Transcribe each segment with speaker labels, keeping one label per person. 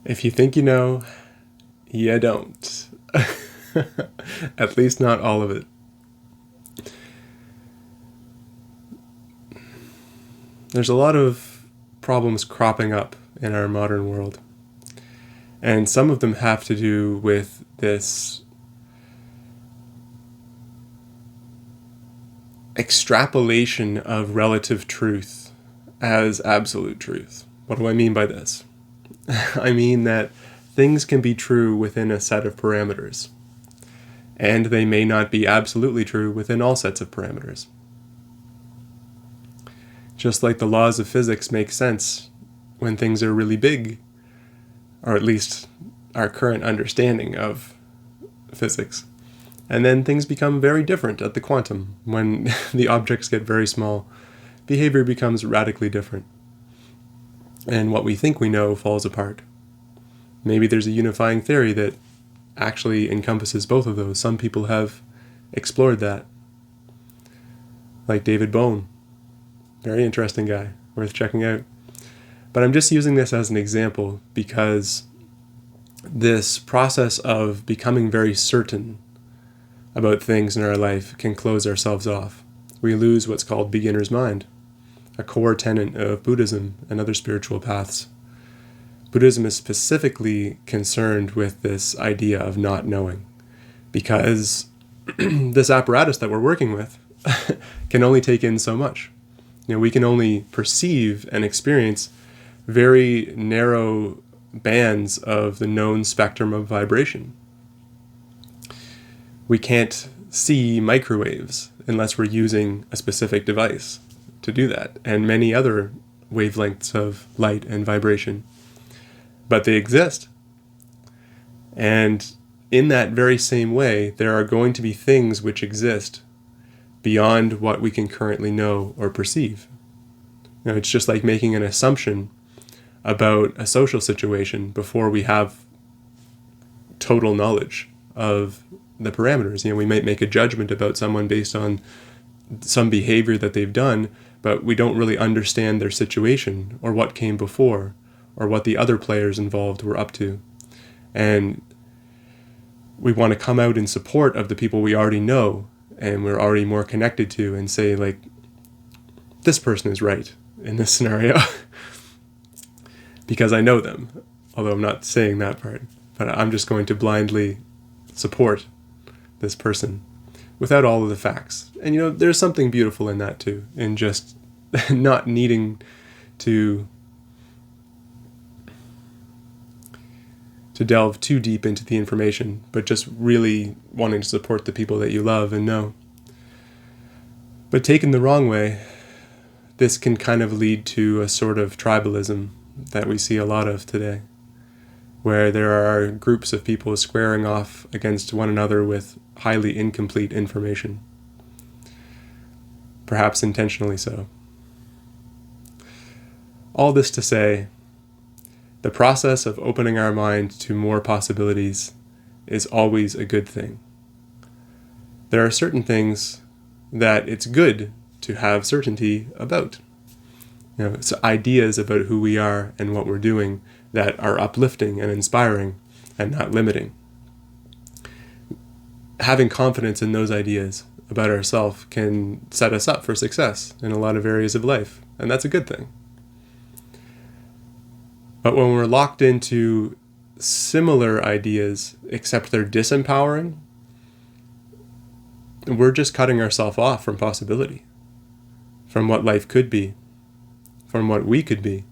Speaker 1: If you think you know, you don't. At least not all of it. There's a lot of problems cropping up in our modern world. And some of them have to do with this extrapolation of relative truth as absolute truth. What do I mean by this? I mean that things can be true within a set of parameters, and they may not be absolutely true within all sets of parameters. Just like the laws of physics make sense when things are really big, or at least our current understanding of physics. And then things become very different at the quantum. When the objects get very small, behavior becomes radically different. And what we think we know falls apart. Maybe there's a unifying theory that actually encompasses both of those. Some people have explored that. Like David Bohm. Very interesting guy, worth checking out. But I'm just using this as an example because this process of becoming very certain about things in our life can close ourselves off. We lose what's called beginner's mind, a core tenet of Buddhism and other spiritual paths. Buddhism is specifically concerned with this idea of not knowing, because this apparatus that we're working with can only take in so much. We can only perceive and experience very narrow bands of the known spectrum of vibration. We can't see microwaves unless we're using a specific device to do that, and many other wavelengths of light and vibration. But they exist. And in that very same way, there are going to be things which exist beyond what we can currently know or perceive. It's just like making an assumption about a social situation before we have total knowledge of the parameters. We might make a judgment about someone based on some behavior that they've done, but we don't really understand their situation or what came before or what the other players involved were up to. And we want to come out in support of the people we already know and we're already more connected to and say, like, this person is right in this scenario because I know them, although I'm not saying that part, but I'm just going to blindly support this person without all of the facts. And there's something beautiful in that too, in just not needing to delve too deep into the information, but just really wanting to support the people that you love and know. But taken the wrong way, this can kind of lead to a sort of tribalism that we see a lot of today, where there are groups of people squaring off against one another with highly incomplete information. Perhaps intentionally so. All this to say, the process of opening our mind to more possibilities is always a good thing. There are certain things that it's good to have certainty about. So ideas about who we are and what we're doing that are uplifting and inspiring and not limiting. Having confidence in those ideas about ourselves can set us up for success in a lot of areas of life, and that's a good thing. But when we're locked into similar ideas, except they're disempowering, we're just cutting ourselves off from possibility, from what life could be, from what we could be.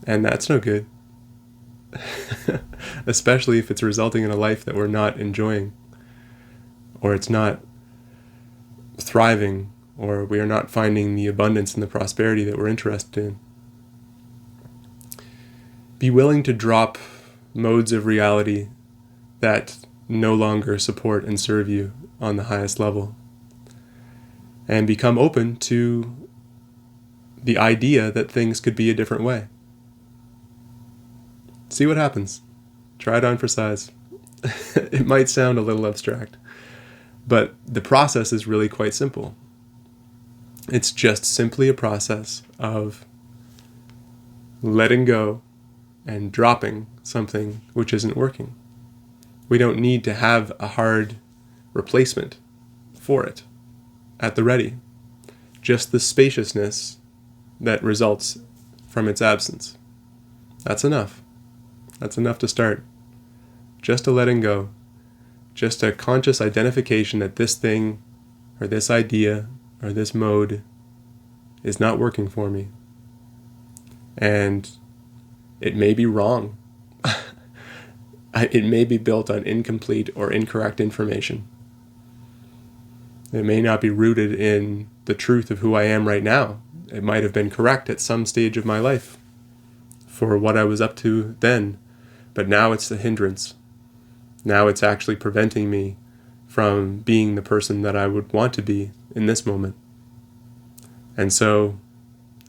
Speaker 1: And that's no good. Especially if it's resulting in a life that we're not enjoying, or it's not thriving, or we are not finding the abundance and the prosperity that we're interested in. Be willing to drop modes of reality that no longer support and serve you on the highest level, and become open to the idea that things could be a different way. See what happens. Try it on for size. It might sound a little abstract, but the process is really quite simple. It's just simply a process of letting go and dropping something which isn't working. We don't need to have a hard replacement for it at the ready. Just the spaciousness that results from its absence. That's enough. That's enough to start. Just a letting go. Just a conscious identification that this thing or this idea or this mode is not working for me. And it may be wrong. It may be built on incomplete or incorrect information. It may not be rooted in the truth of who I am right now. It might have been correct at some stage of my life for what I was up to then, but now it's a hindrance. Now it's actually preventing me from being the person that I would want to be in this moment. And so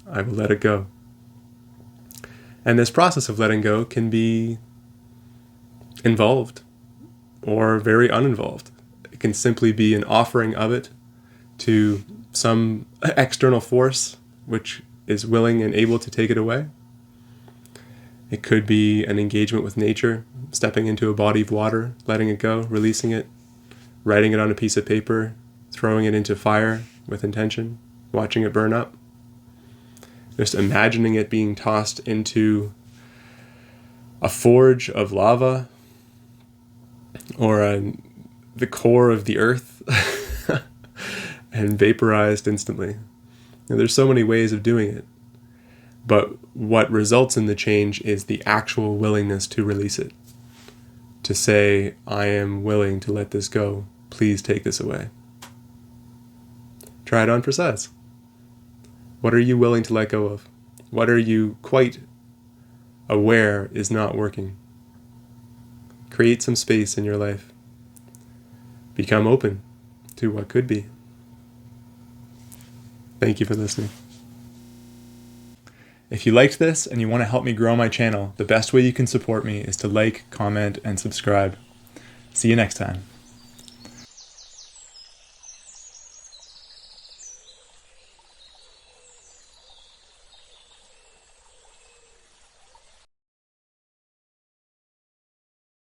Speaker 1: I will let it go. And this process of letting go can be involved or very uninvolved. It can simply be an offering of it to some external force which is willing and able to take it away. It could be an engagement with nature, stepping into a body of water, letting it go, releasing it, writing it on a piece of paper, throwing it into fire with intention, watching it burn up. Just imagining it being tossed into a forge of lava or the core of the earth and vaporized instantly. There's so many ways of doing it. But what results in the change is the actual willingness to release it. To say, I am willing to let this go. Please take this away. Try it on for size. What are you willing to let go of? What are you quite aware is not working? Create some space in your life. Become open to what could be. Thank you for listening.
Speaker 2: If you liked this and you want to help me grow my channel, the best way you can support me is to like, comment, and subscribe. See you next time.